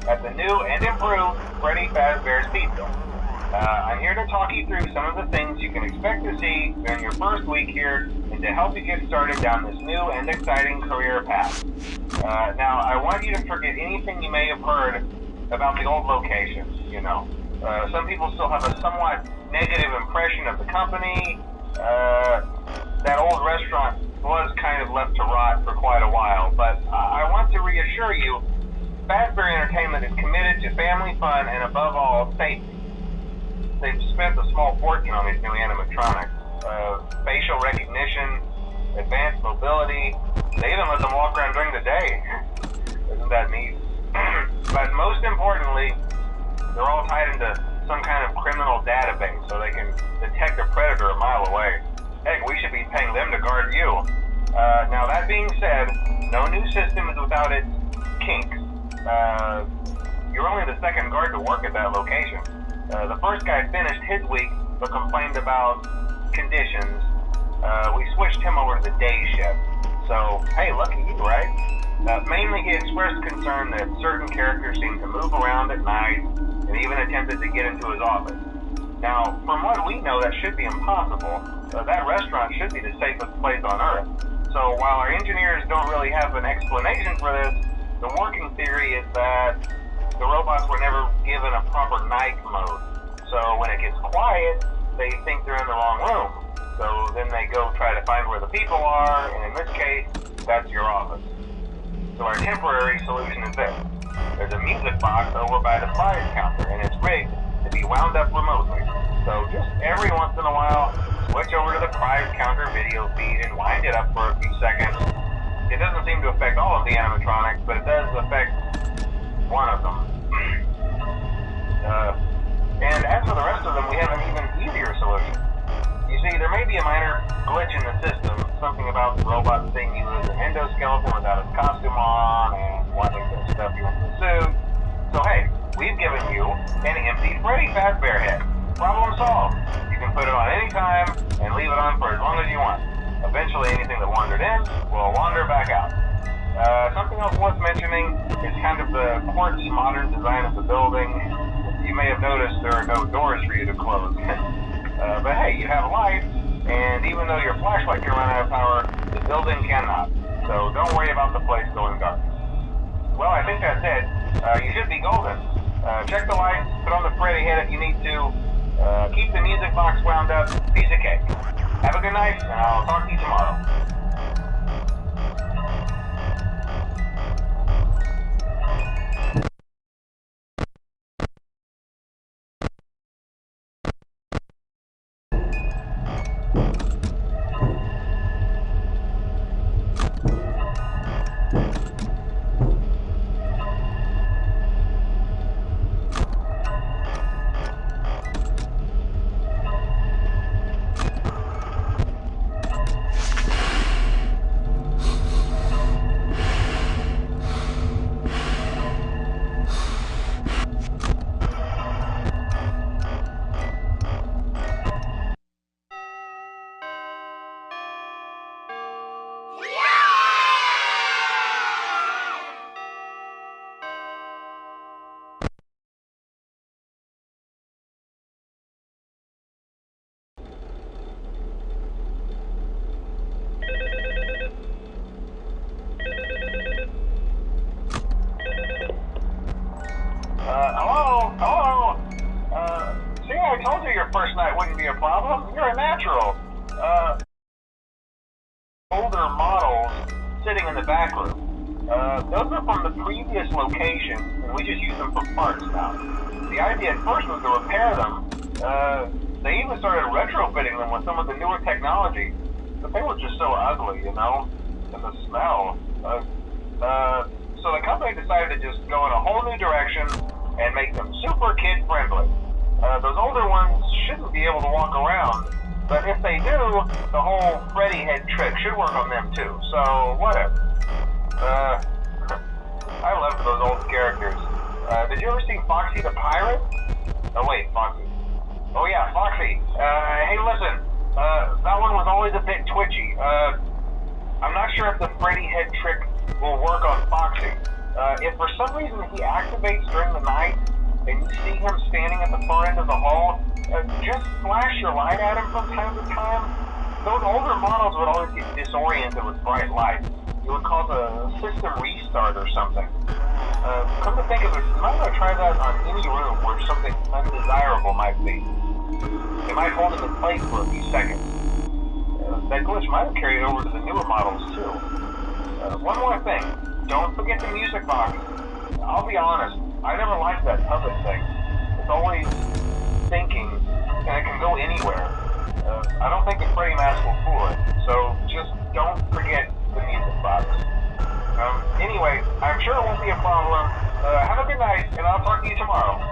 at the new and improved Freddy Fazbear's Pizza. I'm here to talk you through some of the things you can expect to see during your first week here and to help you get started down this new and exciting career path. Now, I want you to forget anything you may have heard about the old locations, some people still have a somewhat negative impression of the company. That old restaurant was kind of left to rot for quite a while, but I want to reassure you, Fazbear Entertainment is committed to family fun and above all, safety. They've spent a small fortune on these new animatronics. Facial recognition, advanced mobility, they even let them walk around during the day. Isn't that neat? But most importantly, they're all tied into some kind of criminal database so they can detect a predator a mile away. Heck, we should be paying them to guard you. Now that being said, no new system is without its kinks. You're only the second guard to work at that location. The first guy finished his week but complained about conditions. We switched him over to the day shift. So, hey, lucky you, right? Mainly he expressed concern that certain characters seemed to move around at night and even attempted to get into his office. Now, from what we know, that should be impossible. That restaurant should be the safest place on Earth. So while our engineers don't really have an explanation for this, the working theory is that the robots were never given a proper night mode. So when it gets quiet, they think they're in the wrong room. So then they go try to find where the people are, and in this case, that's your office. So our temporary solution is this. There's a music box over by the prize counter, and it's rigged to be wound up remotely. So just every once in a while, switch over to the prize counter video feed and wind it up for a few seconds. It doesn't seem to affect all of the animatronics, but it does affect one of them. And as for the rest of them, we have an even easier solution. You see, there may be a minor glitch in the system, something about the robot seeing you as an endoskeleton without its costume on, and wanting to stuff you into the suit. So hey, we've given you an empty Freddy Fazbear head. Problem solved. You can put it on any time and leave it on for as long as you want. Eventually anything that wandered in will wander back out. Something else worth mentioning is kind of the quirky modern design of the building. You may have noticed there are no doors for you to close. But hey, you have light, and even though your flashlight can run out of power, the building cannot. So don't worry about the place going dark. Well, I think that's it. You should be golden. Check the lights, put on the Freddy head if you need to. Keep the music box wound up. Piece of cake. Have a good night, and I'll talk to you tomorrow. Hello? See, I told you your first night wouldn't be a problem. You're a natural. Older models sitting in the back room. Those are from the previous location, and we just use them for parts now. The idea at first was to repair them. They even started retrofitting them with some of the newer technology, but they were just so ugly, and the smell. So the company decided to just go in a whole new direction and make them super kid-friendly. Those older ones shouldn't be able to walk around, but if they do, the whole Freddy head trick should work on them too, so whatever. I loved those old characters. Did you ever see Foxy the Pirate? Oh wait, Foxy. Oh yeah, Foxy. Hey listen, that one was always a bit twitchy. I'm not sure if the Freddy head trick will work on Foxy. If for some reason he activates during the night and you see him standing at the far end of the hall, just flash your light at him from time to time. Those older models would always get disoriented with bright light. It would cause a system restart or something. Come to think of it, you might want to try that on any room where something undesirable might be. It might hold him in place for a few seconds. That glitch might have carried over to the newer models too. One more thing, don't forget the music box. I'll be honest, I never liked that puppet thing. It's always thinking, and it can go anywhere. I don't think the Freddy mask will fool it, so just don't forget the music box. Anyway, I'm sure it won't be a problem. Have a good night, and I'll talk to you tomorrow.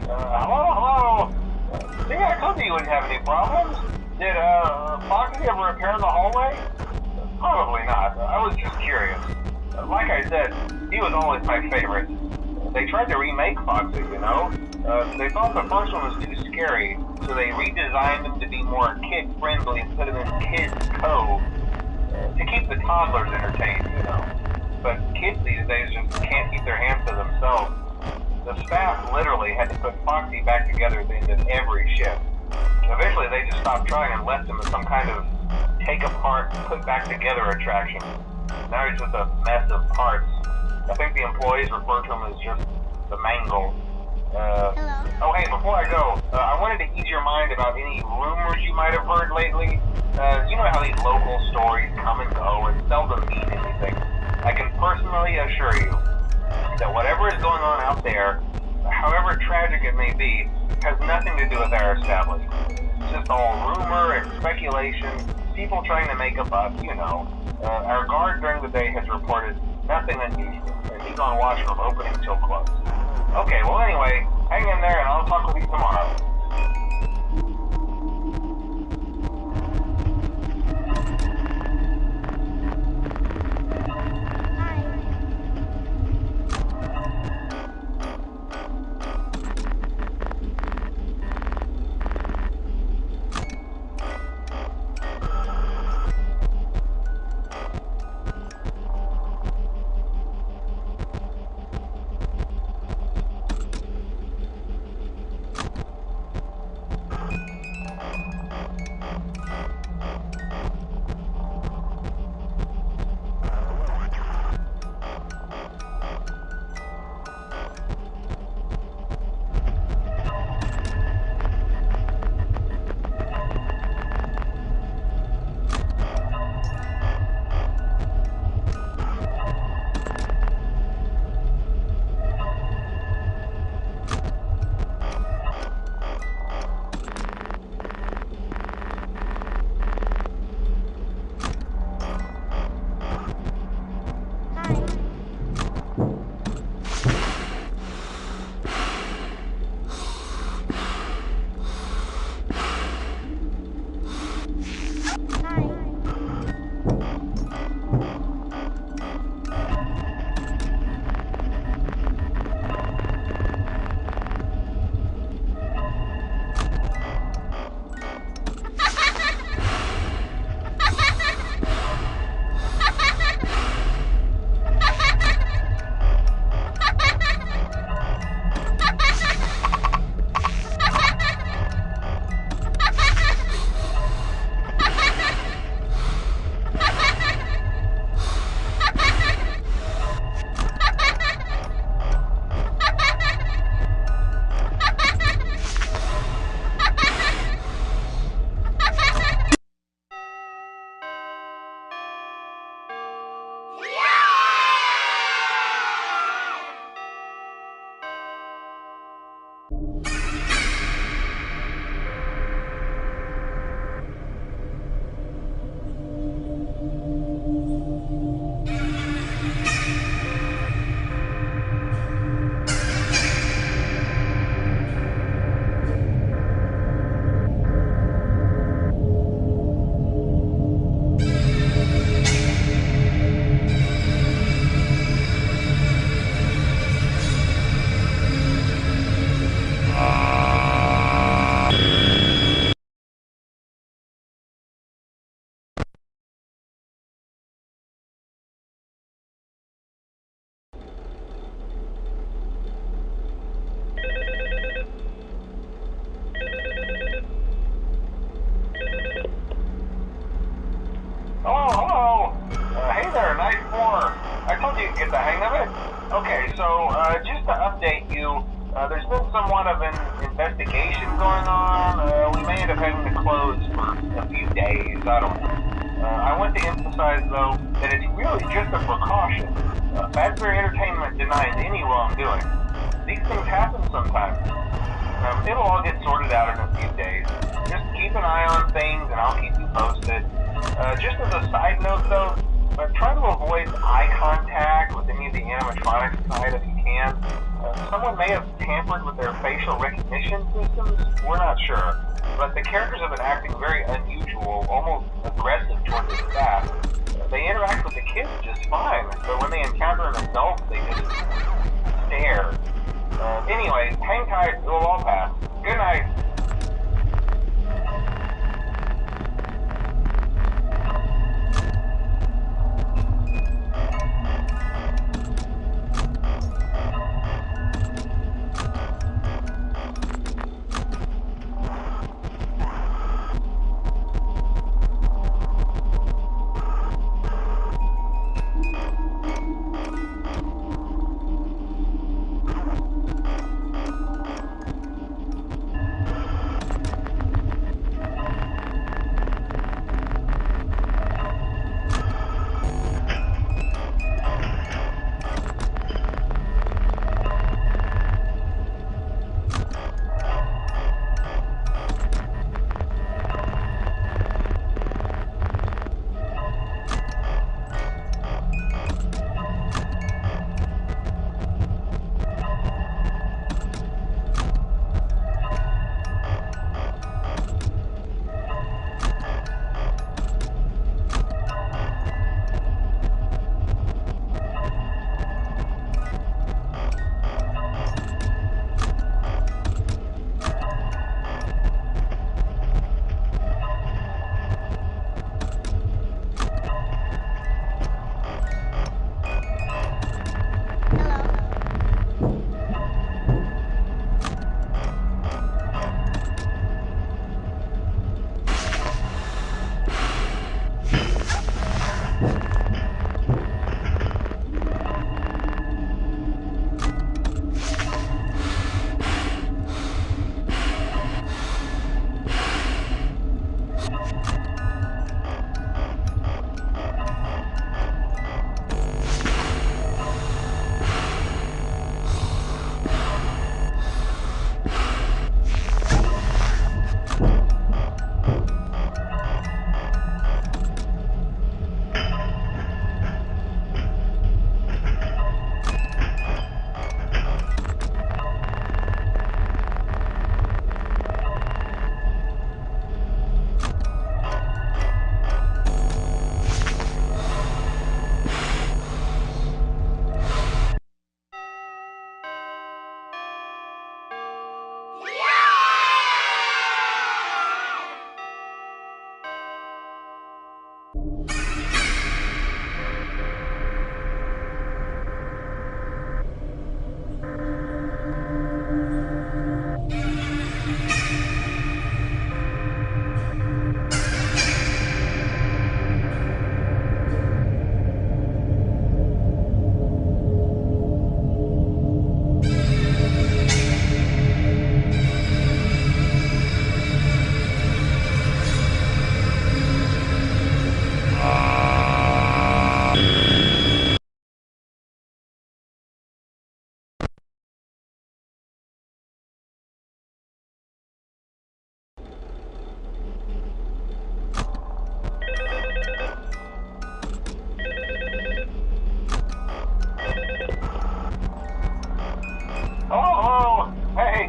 Hello? See, I told you wouldn't have any problems. Did, Foxy ever appear in the hallway? Probably not. I was just curious. Like I said, he was always my favorite. They tried to remake Foxy, you know? They thought the first one was too scary, so they redesigned him to be more kid-friendly and put him in Kids Cove to keep the toddlers entertained, you know? But kids these days just can't keep their hands to themselves. The staff literally had to put Foxy back together at the end of every shift. Eventually, they just stopped trying and left him as some kind of take-apart, put-back-together attraction. Now he's just a mess of parts. I think the employees refer to him as just the mangle. Hello. Oh, hey, before I go, I wanted to ease your mind about any rumors you might have heard lately. You know how these local stories come and go and seldom mean anything. I can personally assure you that whatever is going on out there, however tragic it may be, has nothing to do with our establishment. It's just all rumor and speculation, people trying to make a buck, you know. Our guard during the day has reported nothing unusual, and he's on watch from opening till close. Okay, well anyway, hang in there and I'll talk with you tomorrow. I told you to get the hang of it. Okay, so just to update you, there's been somewhat of an investigation going on. We may end up having to close for a few days. I don't know. I want to emphasize, though, that it's really just a precaution. Fazbear Entertainment denies any wrongdoing. These things happen sometimes. It'll all get sorted out in a few days. Just keep an eye on things, and I'll keep you posted. Just as a side note, though, try to avoid eye contact with any of the animatronics side if you can. Someone may have tampered with their facial recognition systems. We're not sure. But the characters have been acting very unusual, almost aggressive towards the staff. They interact with the kids just fine, but when they encounter an adult, they just stare. Anyway, hang tight, it'll all pass. Good night.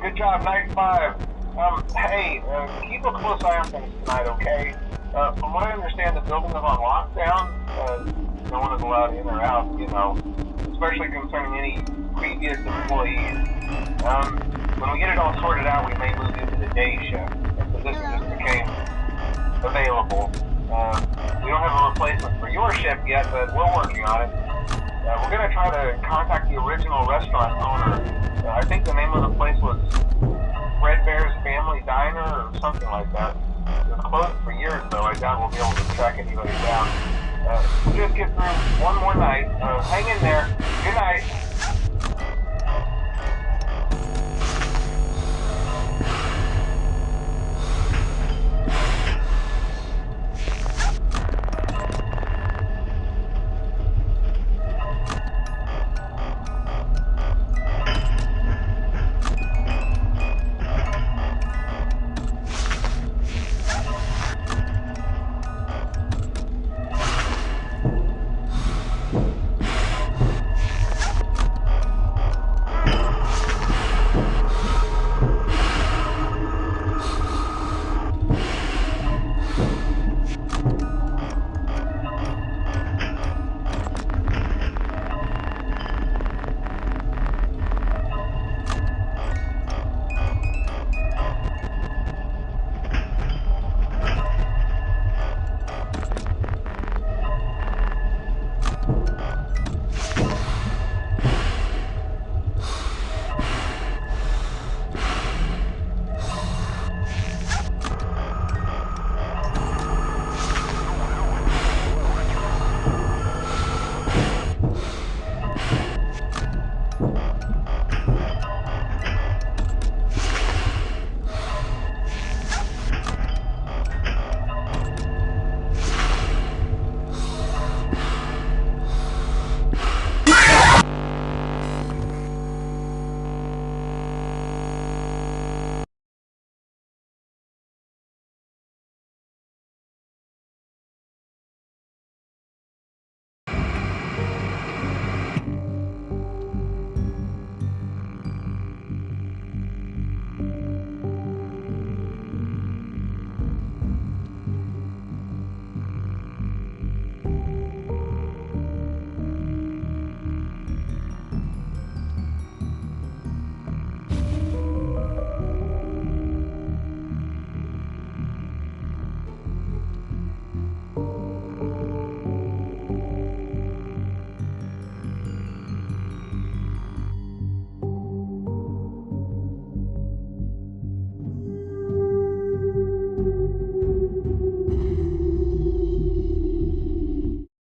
Good job, night 5. Hey, keep a close eye on things tonight, okay? From what I understand, the building is on lockdown. No one is allowed in or out, you know, especially concerning any previous employees. When we get it all sorted out, we may move you to the day shift. If the position just became available. We don't have a replacement for your shift yet, but we're working on it. We're going to try to contact the original restaurant owner. I think the name of the place was Red Bear's Family Diner or something like that. It was closed for years, though. I doubt we'll be able to track anybody down. We'll just get through one more night. Hang in there. Good night.